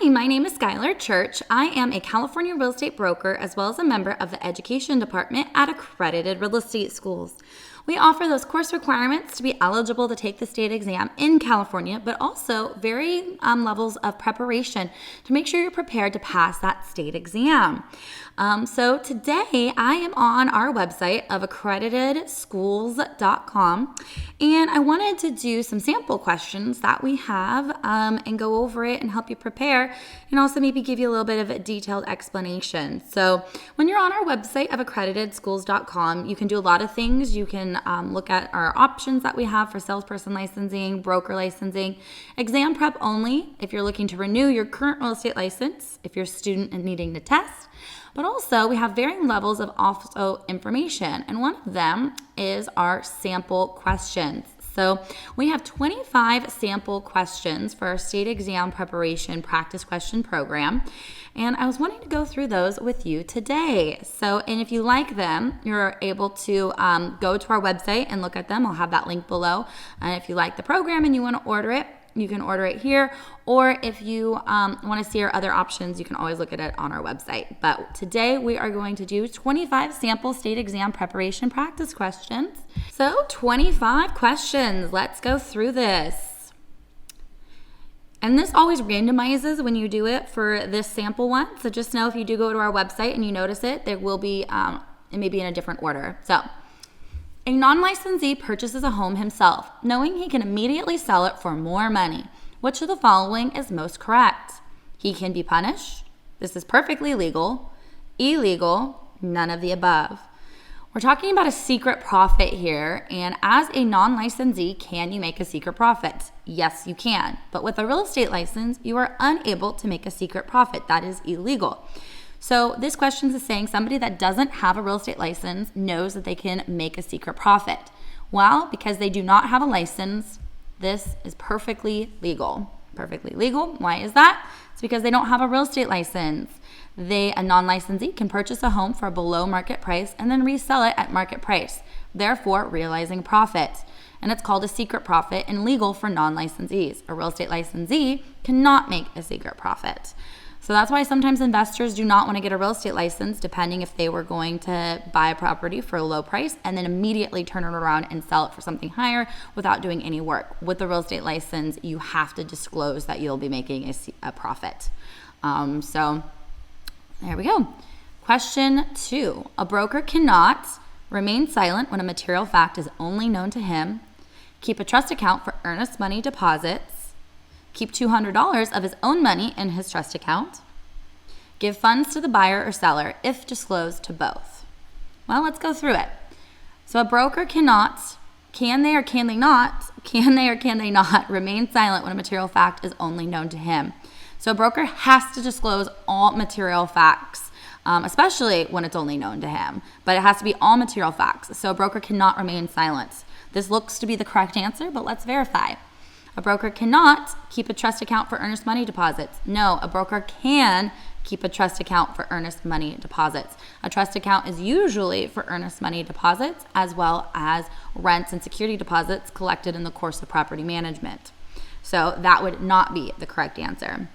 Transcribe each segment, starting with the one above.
my name is Schyler Church. I am a California real estate broker as well as a member of the education department at Accredited Real Estate Schools. We offer those course requirements to be eligible to take the state exam in California, but also varying levels of preparation to make sure you're prepared to pass that state exam. So today I am on our website of accreditedschools.com, and I wanted to do some sample questions that we have and go over it and help you prepare, and also maybe give you a little bit of a detailed explanation. So when you're on our website of accreditedschools.com, you can do a lot of things. You can look at our options that we have for salesperson licensing, broker licensing, exam prep only if you're looking to renew your current real estate license, if you're a student and needing to test. But also we have varying levels of also information, and one of them is our sample questions. So we have 25 sample questions for our state exam preparation practice question program, and I was wanting to go through those with you today. So, and if you like them, you're able to go to our website and look at them. I'll have that link below. And if you like the program and you want to order it, you can order it here, or if you want to see our other options, you can always look at it on our website. But today we are going to do 25 sample state exam preparation practice questions. So 25 questions. Let's go through this. And this always randomizes when you do it for this sample one. So just know if you do go to our website and you notice it, there will be, it may be in a different order. So a non-licensee purchases a home himself, knowing he can immediately sell it for more money. Which of the following is most correct? He can be punished. This is perfectly legal. Illegal. None of the above. We're talking about a secret profit here, and as a non-licensee, can you make a secret profit? Yes, you can. But with a real estate license, you are unable to make a secret profit. That is illegal. So this question is saying somebody that doesn't have a real estate license knows that they can make a secret profit. Well, because they do not have a license, this is perfectly legal. Perfectly legal. Why is that? It's because they don't have a real estate license. A non-licensee can purchase a home for a below market price and then resell it at market price, therefore realizing profit. And it's called a secret profit and legal for non-licensees. A real estate licensee cannot make a secret profit. So that's why sometimes investors do not want to get a real estate license, depending if they were going to buy a property for a low price and then immediately turn it around and sell it for something higher without doing any work. With a real estate license, you have to disclose that you'll be making a profit. So there we go. Question 2. A broker cannot remain silent when a material fact is only known to him, keep a trust account for earnest money deposits, keep $200 of his own money in his trust account, give funds to the buyer or seller if disclosed to both. Well, let's go through it. So a broker cannot, can they or can they not remain silent when a material fact is only known to him. So a broker has to disclose all material facts, especially when it's only known to him, but it has to be all material facts. So a broker cannot remain silent. This looks to be the correct answer, but let's verify. A broker cannot keep a trust account for earnest money deposits. No, a broker can keep a trust account for earnest money deposits. A trust account is usually for earnest money deposits as well as rents and security deposits collected in the course of property management. So that would not be the correct answer.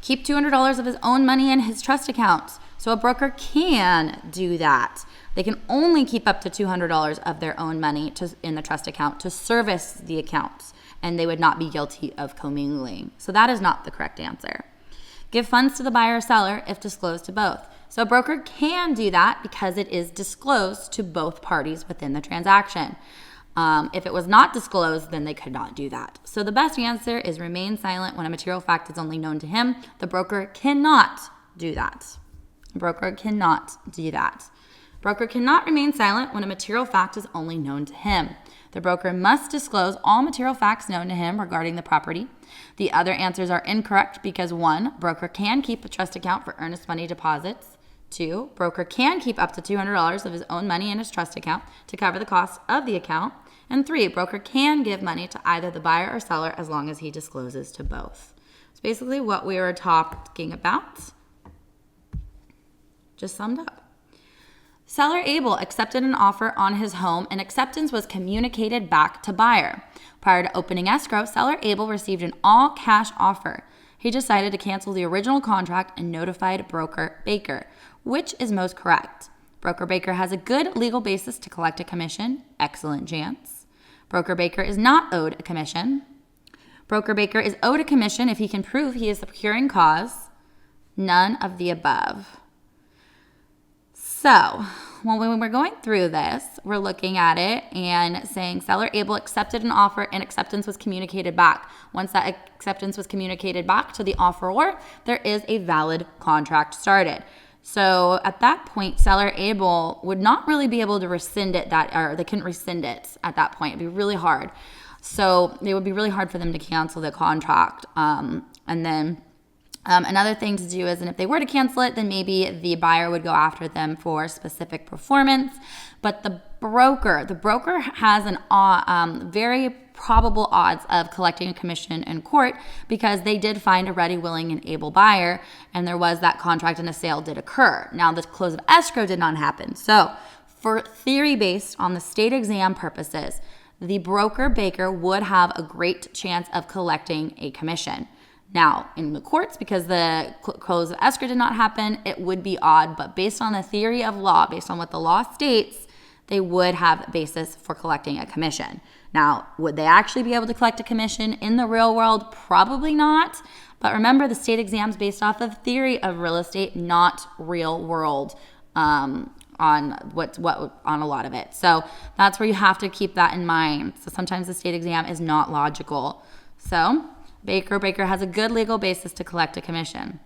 Keep $200 of his own money in his trust account. So a broker can do that. They can only keep up to $200 of their own money in the trust account to service the accounts, and they would not be guilty of commingling. So that is not the correct answer. Give funds to the buyer or seller if disclosed to both. So a broker can do that because it is disclosed to both parties within the transaction. If it was not disclosed, then they could not do that. So the best answer is remain silent when a material fact is only known to him. The broker cannot do that. The broker cannot do that. Broker cannot remain silent when a material fact is only known to him. The broker must disclose all material facts known to him regarding the property. The other answers are incorrect because 1, broker can keep a trust account for earnest money deposits. 2, broker can keep up to $200 of his own money in his trust account to cover the costs of the account. And 3, broker can give money to either the buyer or seller as long as he discloses to both. It's basically what we were talking about. Just summed up. Seller Abel accepted an offer on his home, and acceptance was communicated back to buyer. Prior to opening escrow, seller Abel received an all-cash offer. he decided to cancel the original contract and notified broker Baker. Which is most correct? Broker Baker has a good legal basis to collect a commission. Excellent chance. Broker Baker is not owed a commission. Broker Baker is owed a commission if he can prove he is the procuring cause. None of the above. So, when we're going through this, we're looking at it and saying seller able accepted an offer and acceptance was communicated back. Once that acceptance was communicated back to the offeror, there is a valid contract started. So at that point, seller able would not really be able to rescind it, or they couldn't rescind it at that point. It'd be really hard. So it would be really hard for them to cancel the contract. And then another thing to do is, and if they were to cancel it, then maybe the buyer would go after them for specific performance. But the broker has an very probable odds of collecting a commission in court because they did find a ready, willing, and able buyer, and there was that contract and a sale did occur. Now, the close of escrow did not happen. So for theory based on the state exam purposes, the broker Baker would have a great chance of collecting a commission. Now, in the courts, because the close of escrow did not happen, it would be odd, but based on the theory of law, based on what the law states, they would have a basis for collecting a commission. Now, would they actually be able to collect a commission in the real world? Probably not. But remember, the state exam is based off of theory of real estate, not real world on a lot of it. So that's where you have to keep that in mind. So sometimes the state exam is not logical. So Baker has a good legal basis to collect a commission.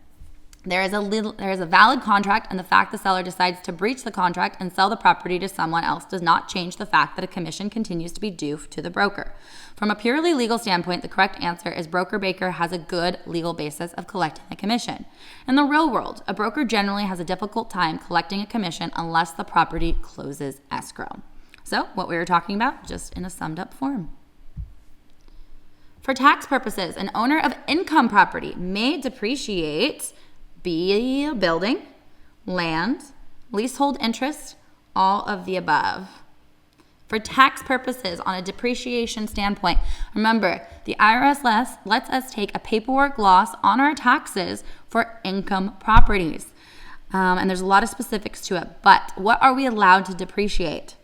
There is a valid contract, and the fact the seller decides to breach the contract and sell the property to someone else does not change the fact that a commission continues to be due to the broker. From a purely legal standpoint, the correct answer is broker Baker has a good legal basis of collecting a commission. In the real world, a broker generally has a difficult time collecting a commission unless the property closes escrow. So what we were talking about, just in a summed up form. For tax purposes, an owner of income property may depreciate building, land, leasehold interest, all of the above. For tax purposes, on a depreciation standpoint, remember, the IRS lets us take a paperwork loss on our taxes for income properties. And there's a lot of specifics to it, but what are we allowed to depreciate?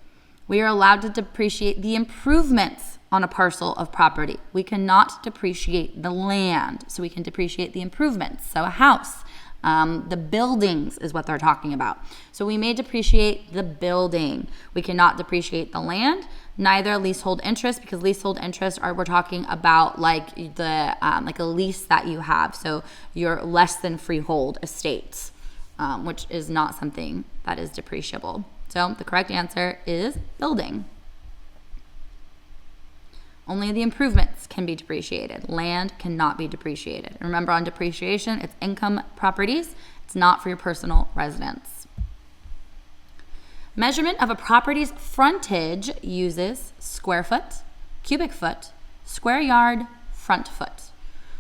We are allowed to depreciate the improvements on a parcel of property. We cannot depreciate the land, so we can depreciate the improvements. So a house, the buildings is what they're talking about. So we may depreciate the building. We cannot depreciate the land, neither leasehold interest, because leasehold interest we're talking about like a lease that you have. So your less than freehold estates, which is not something that is depreciable. So the correct answer is building. Only the improvements can be depreciated. Land cannot be depreciated. And remember, on depreciation, it's income properties. It's not for your personal residence. Measurement of a property's frontage uses square foot, cubic foot, square yard, front foot.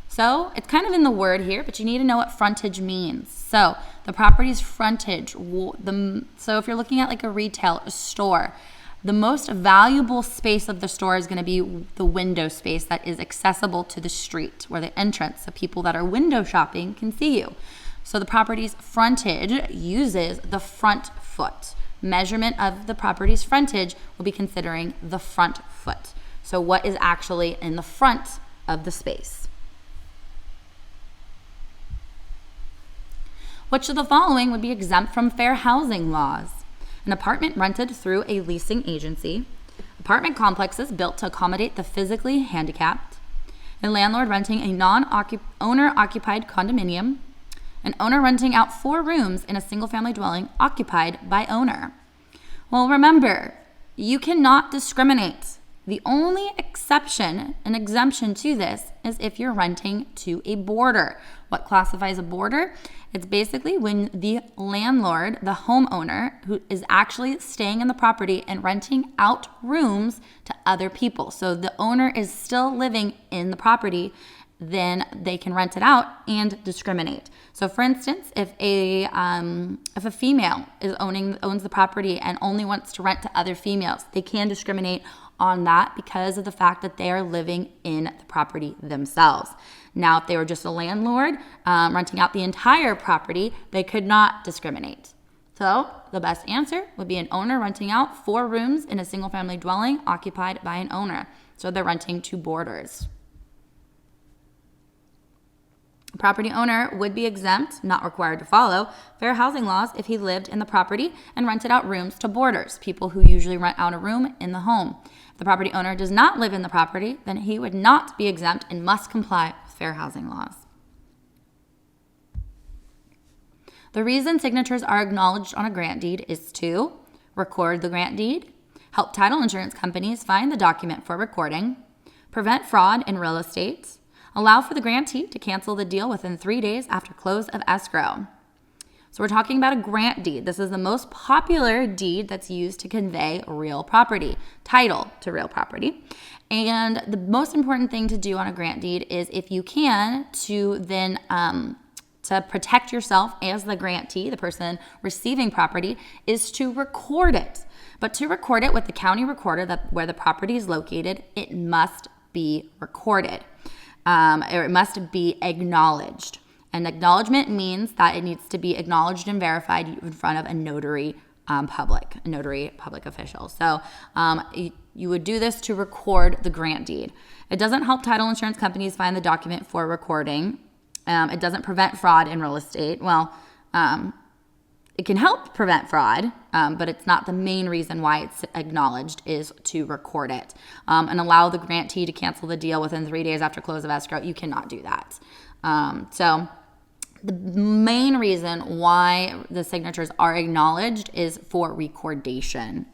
So it's kind of in the word here, but you need to know what frontage means. So the property's frontage, so if you're looking at like a retail store, the most valuable space of the store is going to be the window space that is accessible to the street, where the entrance, so people that are window shopping can see you. So the property's frontage uses the front foot. Measurement of the property's frontage will be considering the front foot. So what is actually in the front of the space? Which of the following would be exempt from fair housing laws? An apartment rented through a leasing agency, apartment complexes built to accommodate the physically handicapped, a landlord renting a non-owner-occupied condominium, an owner renting out 4 rooms in a single-family dwelling occupied by owner. Well, remember, you cannot discriminate. The only exception and exemption to this is if you're renting to a boarder. What classifies a boarder? It's basically when the landlord, the homeowner, who is actually staying in the property and renting out rooms to other people. So the owner is still living in the property, then they can rent it out and discriminate. So for instance, if a female owns the property and only wants to rent to other females, they can discriminate on that because of the fact that they are living in the property themselves. Now, if they were just a landlord renting out the entire property, they could not discriminate. So the best answer would be an owner renting out 4 rooms in a single-family dwelling occupied by an owner. So they're renting to boarders. A property owner would be exempt, not required to follow, fair housing laws if he lived in the property and rented out rooms to boarders, people who usually rent out a room in the home. If the property owner does not live in the property, then he would not be exempt and must comply with fair housing laws. The reason signatures are acknowledged on a grant deed is to record the grant deed, help title insurance companies find the document for recording, prevent fraud in real estate, allow for the grantee to cancel the deal within 3 days after close of escrow. So we're talking about a grant deed. This is the most popular deed that's used to convey real property, title to real property. And the most important thing to do on a grant deed is, if you can, to then to protect yourself as the grantee, the person receiving property, is to record it. But to record it with the county recorder where the property is located, it must be recorded. Or it must be acknowledged. An acknowledgement means that it needs to be acknowledged and verified in front of a notary public official. So you would do this to record the grant deed. It doesn't help title insurance companies find the document for recording. It doesn't prevent fraud in real estate. Well, it can help prevent fraud, but it's not the main reason why it's acknowledged is to record it. And allow the grantee to cancel the deal within 3 days after close of escrow. You cannot do that. So the main reason why the signatures are acknowledged is for recordation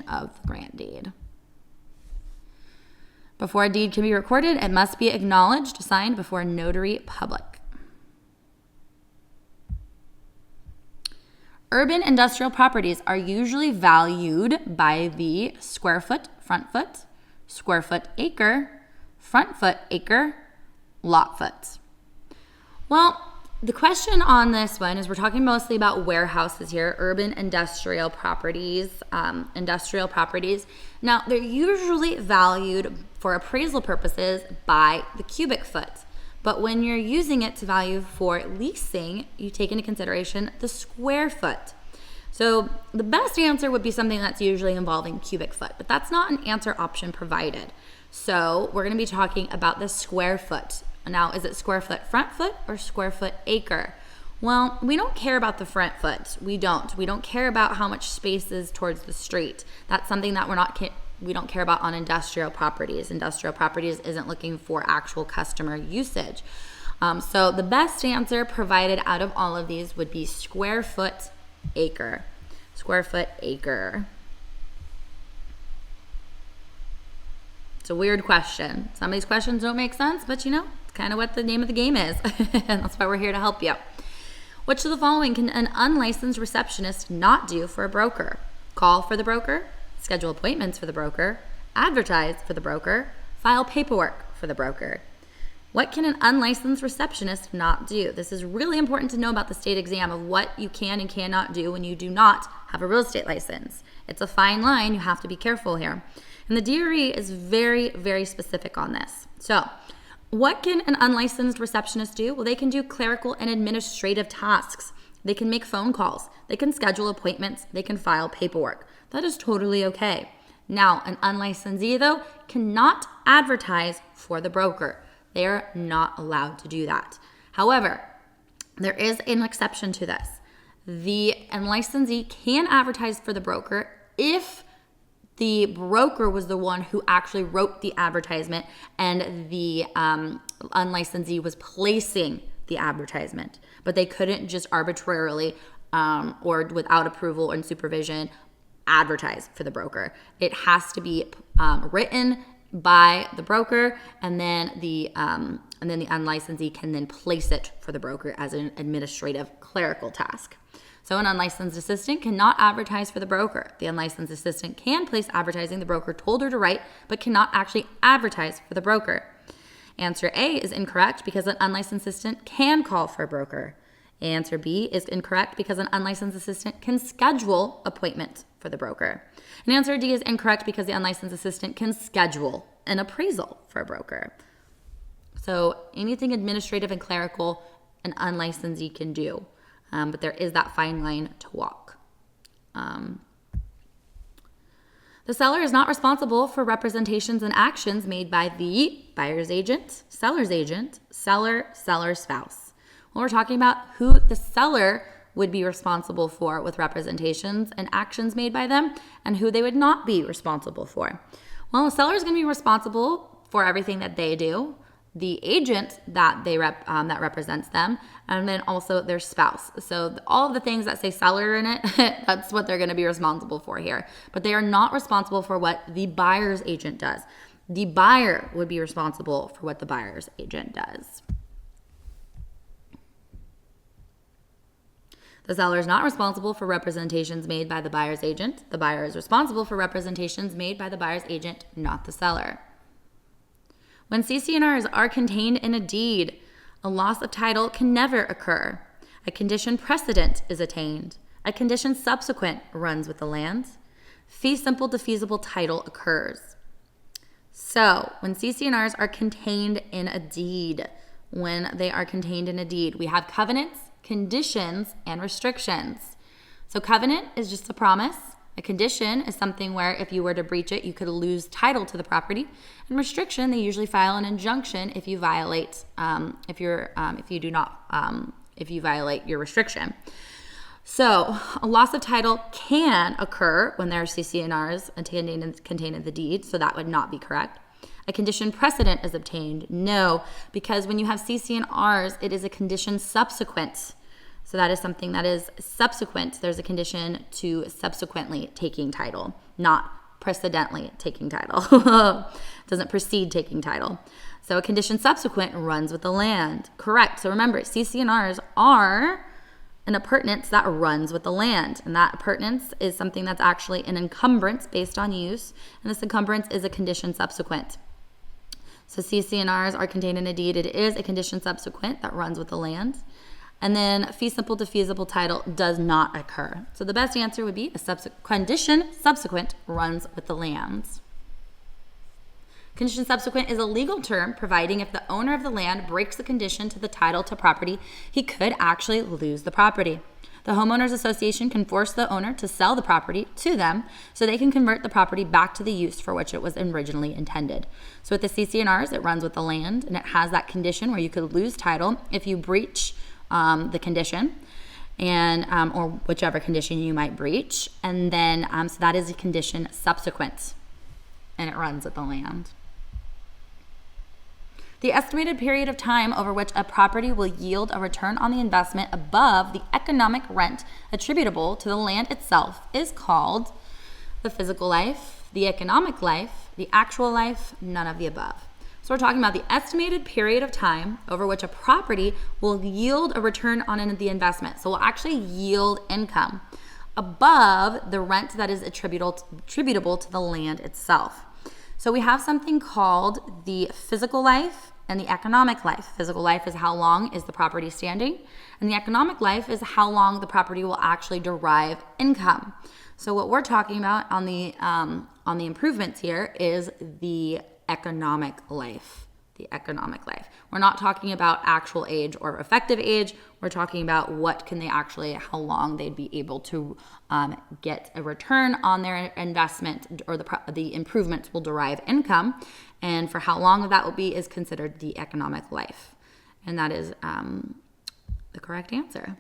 of the grant deed. Before a deed can be recorded, it must be acknowledged, signed before a notary public. Urban industrial properties are usually valued by the square foot, front foot, square foot acre, front foot acre, lot foot. Well, the question on this one is, we're talking mostly about warehouses here, urban industrial properties. Now, they're usually valued for appraisal purposes by the cubic foot. But when you're using it to value for leasing, you take into consideration the square foot. So the best answer would be something that's usually involving cubic foot, but that's not an answer option provided. So we're going to be talking about the square foot. Now, is it square foot front foot or square foot acre? Well, we don't care about the front foot. We don't care about how much space is towards the street. That's something that we don't care about on industrial properties. Industrial properties isn't looking for actual customer usage. So the best answer provided out of all of these would be square foot acre. Square foot acre. It's a weird question. Some of these questions don't make sense, but it's kind of what the name of the game is. And that's why we're here to help you. Which of the following can an unlicensed receptionist not do for a broker? Call for the broker, schedule appointments for the broker, advertise for the broker, file paperwork for the broker. What can an unlicensed receptionist not do? This is really important to know about the state exam of what you can and cannot do when you do not have a real estate license. It's a fine line. You have to be careful here. And the DRE is very, very specific on this. So what can an unlicensed receptionist do? Well, they can do clerical and administrative tasks. They can make phone calls. They can schedule appointments. They can file paperwork. That is totally okay. Now, an unlicensee, though, cannot advertise for the broker. They're not allowed to do that. However, there is an exception to this. The unlicensee can advertise for the broker if the broker was the one who actually wrote the advertisement and the unlicensee was placing the advertisement. But they couldn't just arbitrarily or without approval and supervision advertise for the broker. It has to be written by the broker, and then the unlicensee can then place it for the broker as an administrative clerical task. So an unlicensed assistant cannot advertise for the broker. The unlicensed assistant can place advertising the broker told her to write, but cannot actually advertise for the broker. Answer A is incorrect because an unlicensed assistant can call for a broker. Answer B is incorrect because an unlicensed assistant can schedule appointments for the broker. And answer D is incorrect because the unlicensed assistant can schedule an appraisal for a broker. So anything administrative and clerical, an unlicensee can do, but there is that fine line to walk. The seller is not responsible for representations and actions made by the buyer's agent, seller, seller's spouse. Well, we're talking about who the seller would be responsible for with representations and actions made by them, and who they would not be responsible for. Well, the seller is going to be responsible for everything that they do, the agent that that represents them, and then also their spouse. So all of the things that say seller in it, that's what they're going to be responsible for here. But they are not responsible for what the buyer's agent does. The buyer would be responsible for what the buyer's agent does. The seller is not responsible for representations made by the buyer's agent. The buyer is responsible for representations made by the buyer's agent, not the seller. When CC&Rs are contained in a deed, a loss of title can never occur. A condition precedent is attained. A condition subsequent runs with the land. Fee simple defeasible title occurs. So when CC&Rs are contained in a deed, we have covenants, conditions, and restrictions. So covenant is just a promise. A condition is something where if you were to breach it, you could lose title to the property. And restriction, they usually file an injunction if you violate, if you violate your restriction. So a loss of title can occur when there are CC&Rs contained in the deed, so that would not be correct. A condition precedent is obtained. No, because when you have CC&Rs, it is a condition subsequent. So that is something that is subsequent. There's a condition to subsequently taking title, not precedently taking title. Doesn't precede taking title. So a condition subsequent runs with the land. Correct. So remember, CC&Rs are an appurtenance that runs with the land. And that appurtenance is something that's actually an encumbrance based on use. And this encumbrance is a condition subsequent. So CC&Rs are contained in a deed. It is a condition subsequent that runs with the land. And then fee simple defeasible title does not occur. So the best answer would be a condition subsequent runs with the lands. Condition subsequent is a legal term providing if the owner of the land breaks the condition to the title to property, he could actually lose the property. The homeowners association can force the owner to sell the property to them so they can convert the property back to the use for which it was originally intended. So with the CC&Rs, it runs with the land, and it has that condition where you could lose title if you breach the condition, and or whichever condition you might breach, and then so that is a condition subsequent, and it runs with the land. The estimated period of time over which a property will yield a return on the investment above the economic rent attributable to the land itself is called the physical life, the economic life, the actual life, none of the above. So we're talking about the estimated period of time over which a property will yield a return on the investment. So will actually yield income above the rent that is attributable to the land itself. So we have something called the physical life and the economic life. Physical life is how long is the property standing, and the economic life is how long the property will actually derive income. So what we're talking about on the improvements here is the economic life. The economic life. We're not talking about actual age or effective age. We're talking about how long they'd be able to get a return on their investment, or the improvements will derive income, and for how long that will be is considered the economic life, and that is the correct answer.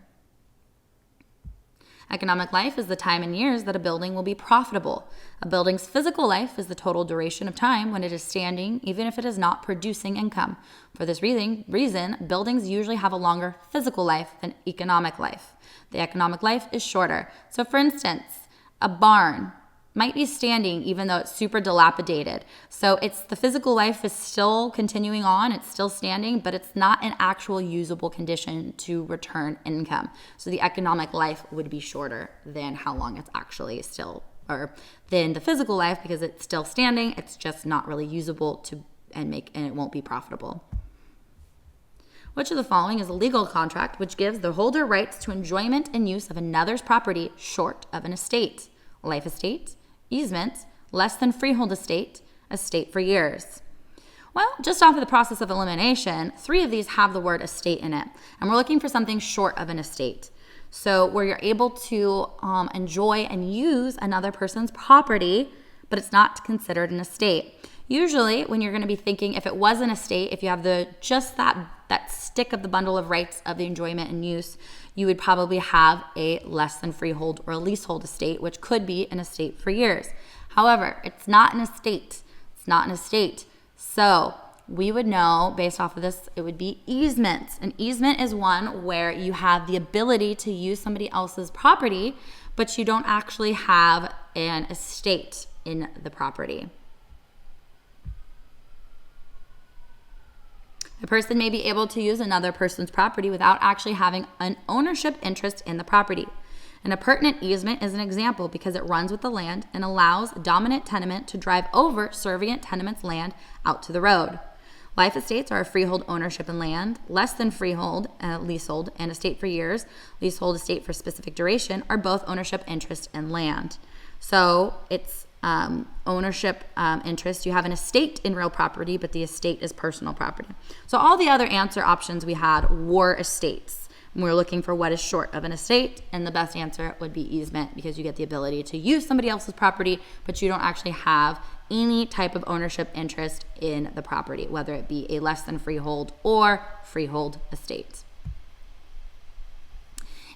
Economic life is the time in years that a building will be profitable. A building's physical life is the total duration of time when it is standing, even if it is not producing income. For this reason, buildings usually have a longer physical life than economic life. The economic life is shorter. So for instance, a barn might be standing even though it's super dilapidated. So it's the physical life is still continuing on, it's still standing, but it's not an actual usable condition to return income. So the economic life would be shorter than how long it's actually still, or than the physical life, because it's still standing, it's just not really usable and it won't be profitable. Which of the following is a legal contract which gives the holder rights to enjoyment and use of another's property short of an estate? Life estate, easement, less than freehold estate, estate for years. Well, just off of the process of elimination, 3 of these have the word estate in it. And we're looking for something short of an estate. So where you're able to enjoy and use another person's property, but it's not considered an estate. Usually when you're going to be thinking, if it was an estate, if you have just that stick of the bundle of rights of the enjoyment and use, you would probably have a less than freehold or a leasehold estate, which could be an estate for years. However, it's not an estate. It's not an estate. So we would know based off of this, it would be easements. An easement is one where you have the ability to use somebody else's property, but you don't actually have an estate in the property. A person may be able to use another person's property without actually having an ownership interest in the property. An appurtenant easement is an example because it runs with the land and allows dominant tenement to drive over servient tenement's land out to the road. Life estates are a freehold ownership in land, less than freehold, leasehold, and estate for years, leasehold, estate for specific duration, are both ownership interest in land. So it's ownership interest. You have an estate in real property, but the estate is personal property. So all the other answer options we had were estates. We're looking for what is short of an estate, and the best answer would be easement because you get the ability to use somebody else's property, but you don't actually have any type of ownership interest in the property, whether it be a less than freehold or freehold estate.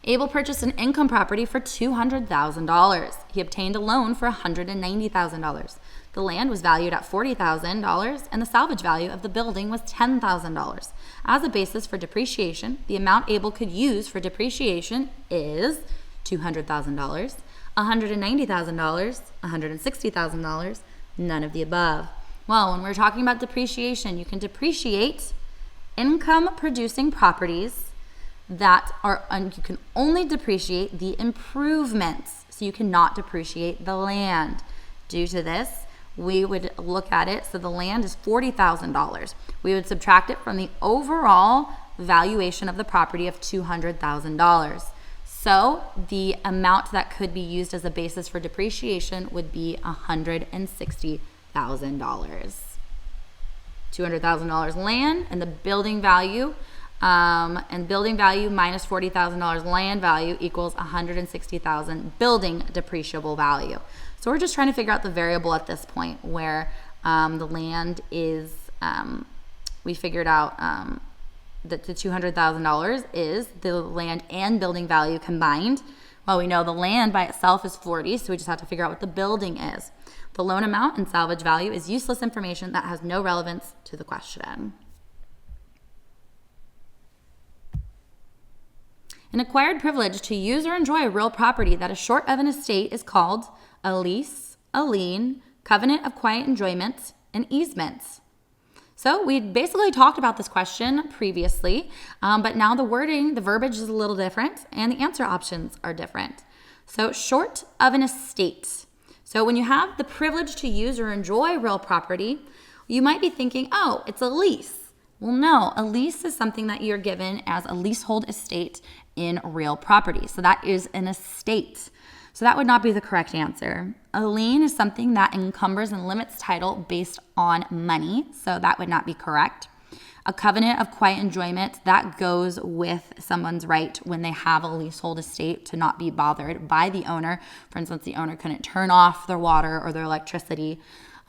Abel purchased an income property for $200,000. He obtained a loan for $190,000. The land was valued at $40,000 and the salvage value of the building was $10,000. As a basis for depreciation, the amount Abel could use for depreciation is $200,000, $190,000, $160,000, none of the above. Well, when we're talking about depreciation, you can depreciate income producing properties that are, you can only depreciate the improvements. So you cannot depreciate the land. Due to this, we would look at it. So the land is $40,000. We would subtract it from the overall valuation of the property of $200,000. So the amount that could be used as a basis for depreciation would be $160,000. $200,000 land, and the building value and building value minus $40,000 land value equals $160,000 building depreciable value. So we're just trying to figure out the variable at this point where the land is, we figured out that the $200,000 is the land and building value combined. Well, we know the land by itself is 40, so we just have to figure out what the building is. The loan amount and salvage value is useless information that has no relevance to the question. An acquired privilege to use or enjoy a real property that is short of an estate is called a lease, a lien, covenant of quiet enjoyment, and easements. So we basically talked about this question previously, but now the wording, the verbiage is a little different, and the answer options are different. So short of an estate. So when you have the privilege to use or enjoy real property, you might be thinking, oh, it's a lease. Well, no, a lease is something that you're given as a leasehold estate in real property. So that is an estate. So that would not be the correct answer. A lien is something that encumbers and limits title based on money. So that would not be correct. A covenant of quiet enjoyment, that goes with someone's right when they have a leasehold estate to not be bothered by the owner. For instance, the owner couldn't turn off their water or their electricity.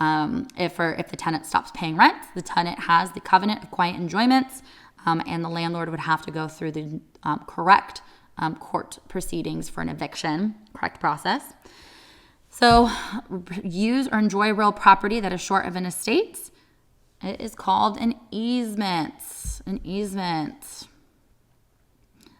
If the tenant stops paying rent, the tenant has the covenant of quiet enjoyments, and the landlord would have to go through the correct court proceedings for an eviction, correct process. So use or enjoy real property that is short of an estate, it is called an easement. An easement.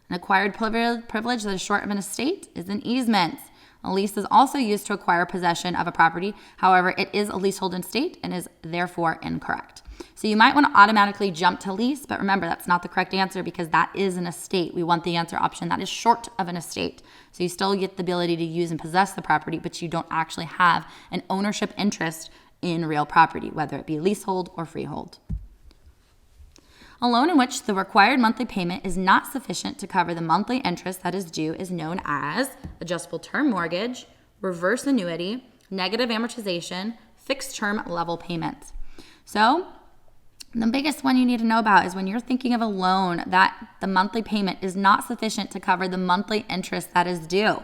An acquired privilege that is short of an estate is an easement. A lease is also used to acquire possession of a property. However, it is a leasehold estate and is therefore incorrect. So you might want to automatically jump to lease, but remember that's not the correct answer because that is an estate. We want the answer option that is short of an estate. So you still get the ability to use and possess the property, but you don't actually have an ownership interest in real property, whether it be leasehold or freehold. A loan in which the required monthly payment is not sufficient to cover the monthly interest that is due is known as adjustable term mortgage, reverse annuity, negative amortization, fixed term level payments. So the biggest one you need to know about is when you're thinking of a loan that the monthly payment is not sufficient to cover the monthly interest that is due.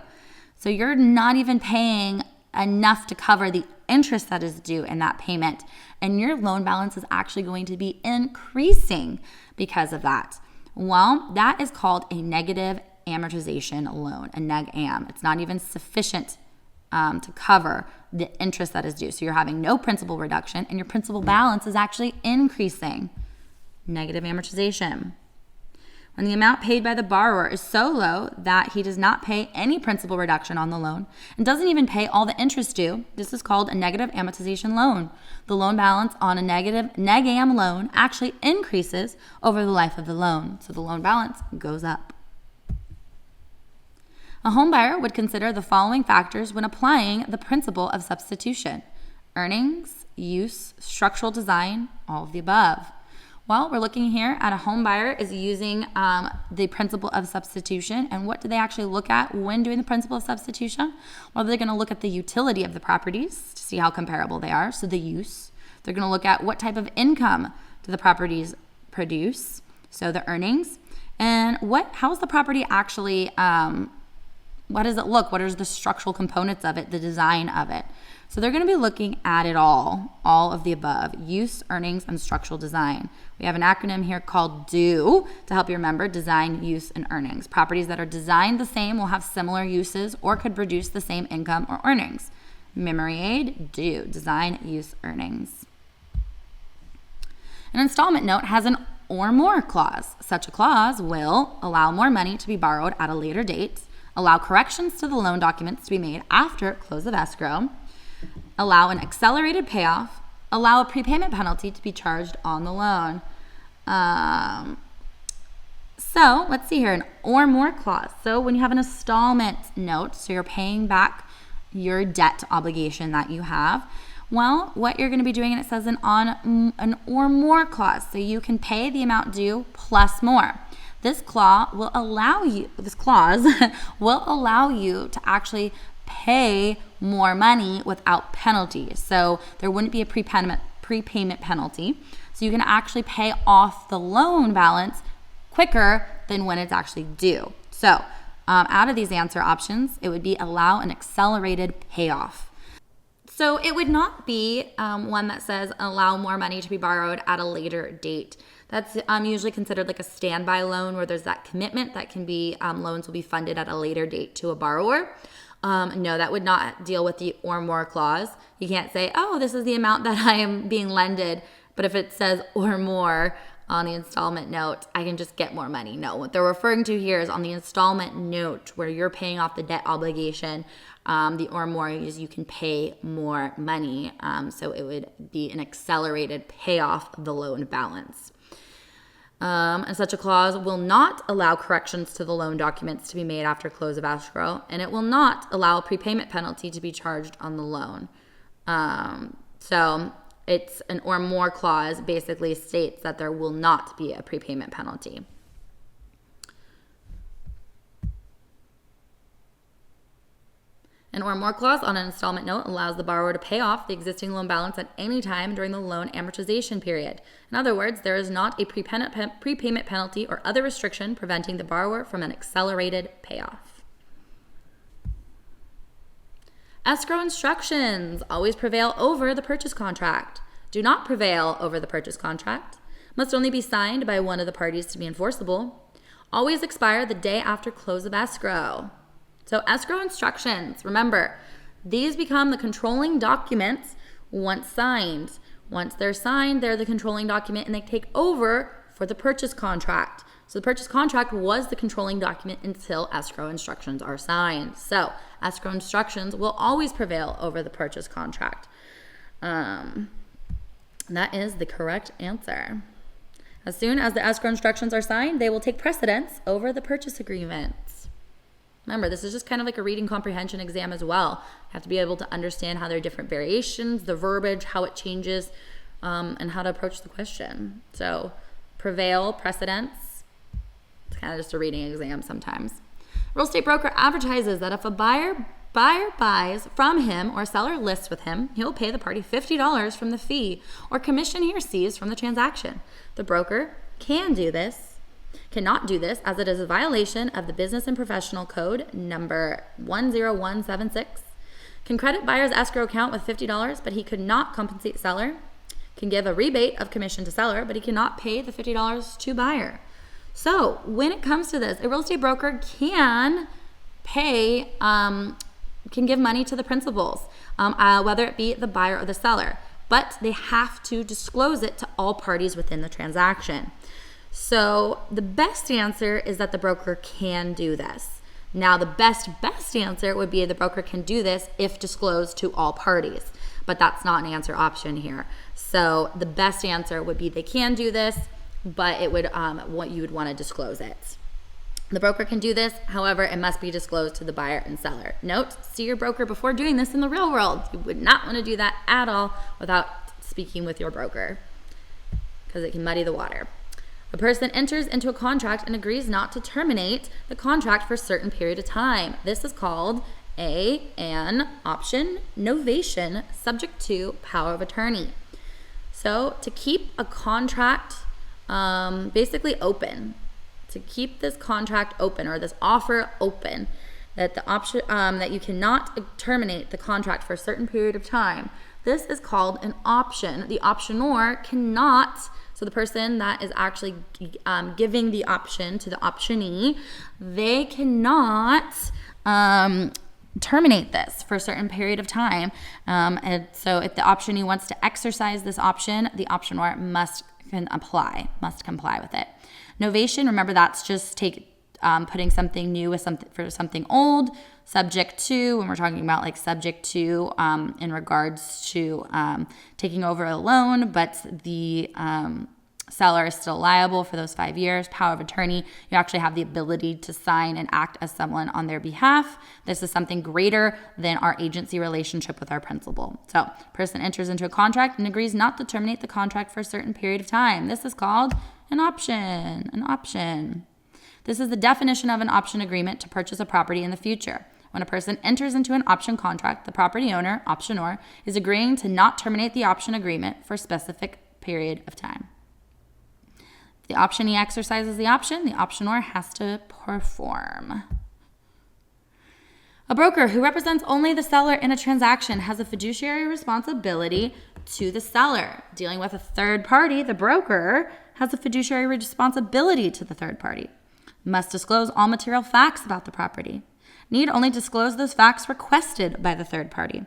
So you're not even paying enough to cover the interest that is due in that payment. And your loan balance is actually going to be increasing because of that. Well, that is called a negative amortization loan, a neg am. It's not even sufficient to cover the interest that is due. So you're having no principal reduction and your principal balance is actually increasing. Negative amortization. When the amount paid by the borrower is so low that he does not pay any principal reduction on the loan and doesn't even pay all the interest due, this is called a negative amortization loan. The loan balance on a negative neg am loan actually increases over the life of the loan. So the loan balance goes up. A home buyer would consider the following factors when applying the principle of substitution: earnings, use, structural design, all of the above. Well, we're looking here at a home buyer is using the principle of substitution. And what do they actually look at when doing the principle of substitution? Well, they're going to look at the utility of the properties to see how comparable they are. So the use. They're going to look at what type of income do the properties produce. So the earnings. And how is the property actually, what does it look? What are the structural components of it, the design of it? So they're going to be looking at it all of the above: use, earnings, and structural design. We have an acronym here called DO to help you remember: design, use, and earnings. Properties that are designed the same will have similar uses or could produce the same income or earnings. Memory aid: DO, design, use, earnings. An installment note has an or more clause. Such a clause will allow more money to be borrowed at a later date, allow corrections to the loan documents to be made after close of escrow, allow an accelerated payoff, allow a prepayment penalty to be charged on the loan. So let's see here, an or more clause. So when you have an installment note, so you're paying back your debt obligation that you have, well, what you're going to be doing, and it says an or more clause. So you can pay the amount due plus more. This clause will allow you to actually pay more money without penalties. So there wouldn't be a prepayment penalty. So you can actually pay off the loan balance quicker than when it's actually due. So out of these answer options, it would be allow an accelerated payoff. So it would not be one that says allow more money to be borrowed at a later date. That's usually considered like a standby loan where there's that commitment that can be loans will be funded at a later date to a borrower. No, that would not deal with the or more clause. You can't say, oh, this is the amount that I am being lended. But if it says or more on the installment note, I can just get more money. No, what they're referring to here is on the installment note where you're paying off the debt obligation. The or more is you can pay more money. So it would be an accelerated payoff of the loan balance. And such a clause will not allow corrections to the loan documents to be made after close of escrow, and it will not allow a prepayment penalty to be charged on the loan. So it's an or more clause basically states that there will not be a prepayment penalty. An or more clause on an installment note allows the borrower to pay off the existing loan balance at any time during the loan amortization period. In other words, there is not a prepayment penalty or other restriction preventing the borrower from an accelerated payoff. Escrow instructions always prevail over the purchase contract. Do not prevail over the purchase contract. Must only be signed by one of the parties to be enforceable. Always expire the day after close of escrow. So escrow instructions, remember, these become the controlling documents once signed. Once they're signed, they're the controlling document and they take over for the purchase contract. So the purchase contract was the controlling document until escrow instructions are signed. So escrow instructions will always prevail over the purchase contract. That is the correct answer. As soon as the escrow instructions are signed, they will take precedence over the purchase agreement. Remember, this is just kind of like a reading comprehension exam as well. You have to be able to understand how there are different variations, the verbiage, how it changes, and how to approach the question. So prevail precedents. It's kind of just a reading exam sometimes. Real estate broker advertises that if a buyer buys from him or a seller lists with him, he'll pay the party $50 from the fee or commission he receives from the transaction. The broker cannot do this as it is a violation of the Business and Professional Code number 10176. Can credit buyer's escrow account with $50, but he could not compensate seller. Can give a rebate of commission to seller, but he cannot pay the $50 to buyer. So when it comes to this, a real estate broker can pay, can give money to the principals, whether it be the buyer or the seller, but they have to disclose it to all parties within the transaction. So the best answer is that the broker can do this. Now the best answer would be the broker can do this if disclosed to all parties, but that's not an answer option here. So the best answer would be they can do this, but it would you would want to disclose it. The broker can do this, however, it must be disclosed to the buyer and seller. Note, see your broker before doing this in the real world. You would not want to do that at all without speaking with your broker because it can muddy the water. A person enters into a contract and agrees not to terminate the contract for a certain period of time. This is called an option novation subject to power of attorney. So to keep a contract basically open, to keep this contract open or this offer open, that the option that you cannot terminate the contract for a certain period of time. This is called an option. The optionor cannot, so the person that is actually giving the option to the optionee, they cannot terminate this for a certain period of time. And so if the optionee wants to exercise this option, the optionor must comply with it. Novation, remember that's just putting something new with something old, subject to, when we're talking about like subject to in regards to taking over a loan, but the seller is still liable for those 5 years. Power of attorney, you actually have the ability to sign and act as someone on their behalf. This is something greater than our agency relationship with our principal. So, person enters into a contract and agrees not to terminate the contract for a certain period of time. This is called an option. This is the definition of an option agreement to purchase a property in the future. When a person enters into an option contract, the property owner, optionor, is agreeing to not terminate the option agreement for a specific period of time. If the optionee exercises the option, the optionor has to perform. A broker who represents only the seller in a transaction has a fiduciary responsibility to the seller. Dealing with a third party, the broker has a fiduciary responsibility to the third party. Must disclose all material facts about the property. Need only disclose those facts requested by the third party.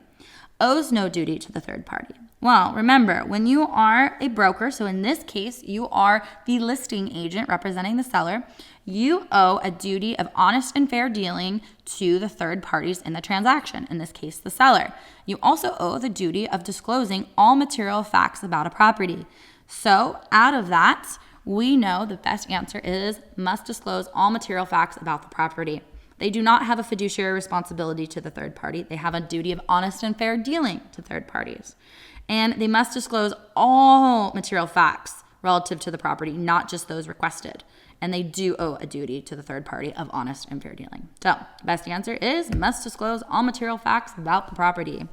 Owes no duty to the third party. Well, remember, when you are a broker, so in this case, you are the listing agent representing the seller, you owe a duty of honest and fair dealing to the third parties in the transaction, in this case, the seller. You also owe the duty of disclosing all material facts about a property. So out of that, we know the best answer is must disclose all material facts about the property. They do not have a fiduciary responsibility to the third party. They have a duty of honest and fair dealing to third parties. And they must disclose all material facts relative to the property, not just those requested. And they do owe a duty to the third party of honest and fair dealing. So the best answer is must disclose all material facts about the property.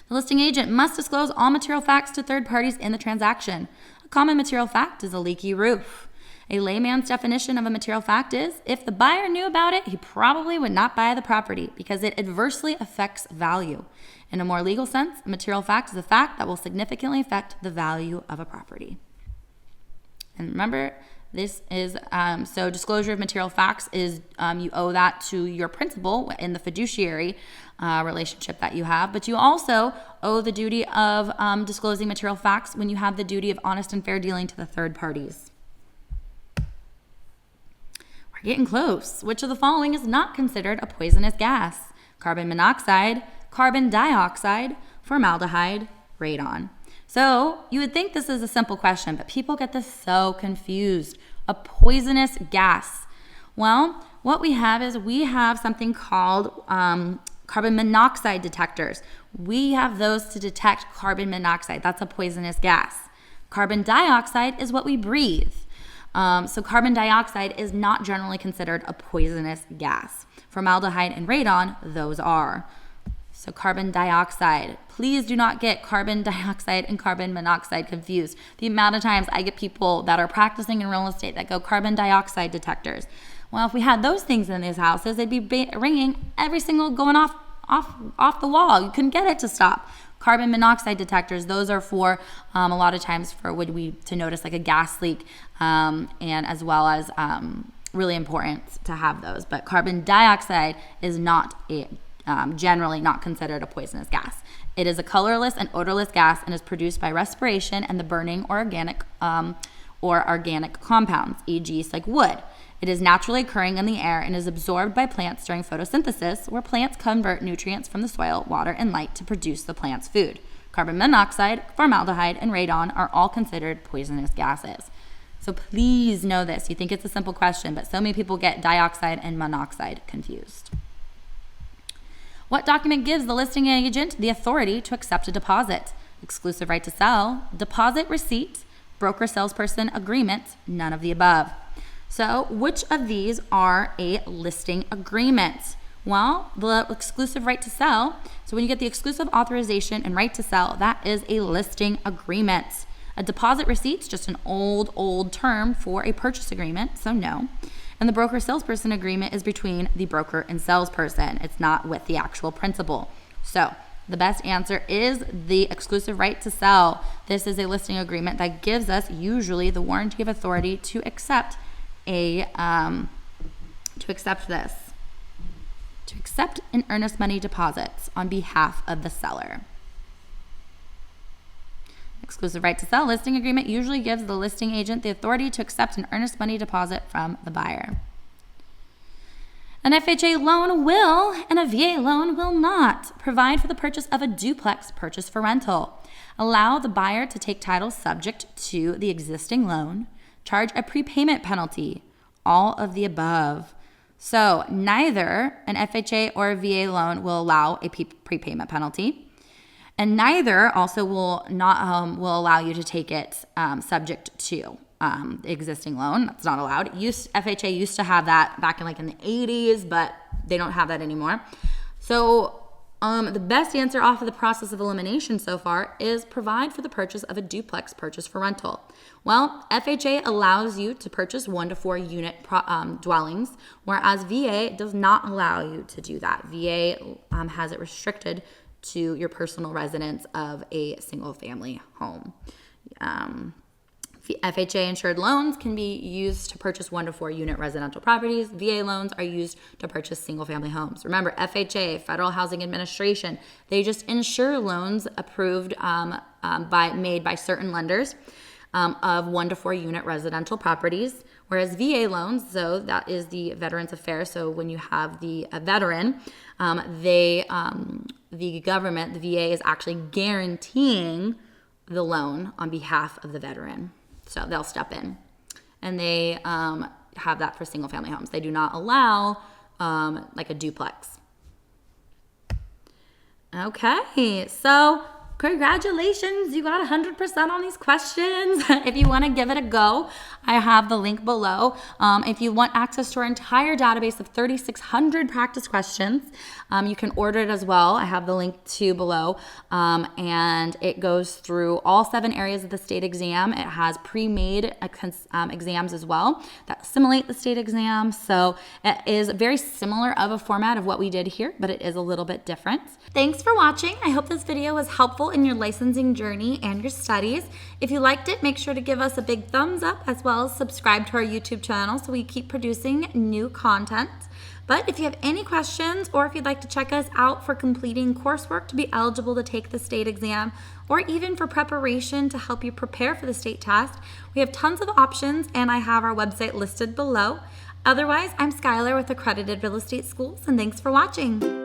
The listing agent must disclose all material facts to third parties in the transaction. A common material fact is a leaky roof. A layman's definition of a material fact is, if the buyer knew about it, he probably would not buy the property because it adversely affects value. In a more legal sense, a material fact is a fact that will significantly affect the value of a property. And remember, this is, so disclosure of material facts is, you owe that to your principal in the fiduciary relationship that you have, but you also owe the duty of disclosing material facts when you have the duty of honest and fair dealing to the third parties. We're getting close. Which of the following is not considered a poisonous gas? Carbon monoxide, carbon dioxide, formaldehyde, radon. So you would think this is a simple question, but people get this so confused. A poisonous gas. Well, what we have is we have something called carbon monoxide detectors. We have those to detect carbon monoxide. That's a poisonous gas. Carbon dioxide is what we breathe. So carbon dioxide is not generally considered a poisonous gas. Formaldehyde and radon, those are. So carbon dioxide. Please do not get carbon dioxide and carbon monoxide confused. The amount of times I get people that are practicing in real estate that go carbon dioxide detectors. Well, if we had those things in these houses, they'd be ringing every single going off the wall. You couldn't get it to stop. Carbon monoxide detectors, those are for a lot of times for to notice like a gas leak, and as well as really important to have those. But carbon dioxide is not generally not considered a poisonous gas. It is a colorless and odorless gas and is produced by respiration and the burning or organic compounds, e.g. like wood. It is naturally occurring in the air and is absorbed by plants during photosynthesis, where plants convert nutrients from the soil, water, and light to produce the plant's food. Carbon monoxide, formaldehyde, and radon are all considered poisonous gases. So please know this. You think it's a simple question, but so many people get dioxide and monoxide confused. What document gives the listing agent the authority to accept a deposit? Exclusive right to sell, deposit receipt, broker salesperson agreement, none of the above. So which of these are a listing agreement? Well, the exclusive right to sell. So when you get the exclusive authorization and right to sell, that is a listing agreement. A deposit receipt's just an old term for a purchase agreement, so no. And the broker salesperson agreement is between the broker and salesperson. It's not with the actual principal. So the best answer is the exclusive right to sell. This is a listing agreement that gives us usually the warranty of authority to accept an earnest money deposits on behalf of the seller. Exclusive right to sell listing agreement usually gives the listing agent the authority to accept an earnest money deposit from the buyer. An FHA loan will and a VA loan will not provide for the purchase of a duplex purchase for rental. Allow the buyer to take title subject to the existing loan. Charge a prepayment penalty. All of the above. So neither an FHA or a VA loan will allow a prepayment penalty. And neither also will allow you to take it subject to the existing loan. That's not allowed. FHA used to have that back in the 80s, but they don't have that anymore. So the best answer off of the process of elimination so far is provide for the purchase of a duplex purchase for rental. Well, FHA allows you to purchase 1 to 4 unit dwellings, whereas VA does not allow you to do that. VA has it restricted to your personal residence of a single family home. FHA insured loans can be used to purchase 1 to 4 unit residential properties. VA loans are used to purchase single family homes. Remember, FHA, Federal Housing Administration, they just insure loans approved made by certain lenders of 1 to 4 unit residential properties. Whereas VA loans, so that is the Veterans Affairs. So when you have a veteran, the government, the VA, is actually guaranteeing the loan on behalf of the veteran. So they'll step in, and they have that for single family homes. They do not allow like a duplex. Okay, so congratulations, you got 100% on these questions. If you want to give it a go, I have the link below. If you want access to our entire database of 3,600 practice questions, you can order it as well. I have the link too below, and it goes through all 7 areas of the state exam. It has pre-made exams as well that simulate the state exam. So it is very similar of a format of what we did here, but it is a little bit different. Thanks for watching. I hope this video was helpful in your licensing journey and your studies. If you liked it, make sure to give us a big thumbs up, as well as subscribe to our YouTube channel so we keep producing new content. But if you have any questions, or if you'd like to check us out for completing coursework to be eligible to take the state exam, or even for preparation to help you prepare for the state test, we have tons of options, and I have our website listed below. Otherwise, I'm Schyler with Accredited Real Estate Schools, and thanks for watching.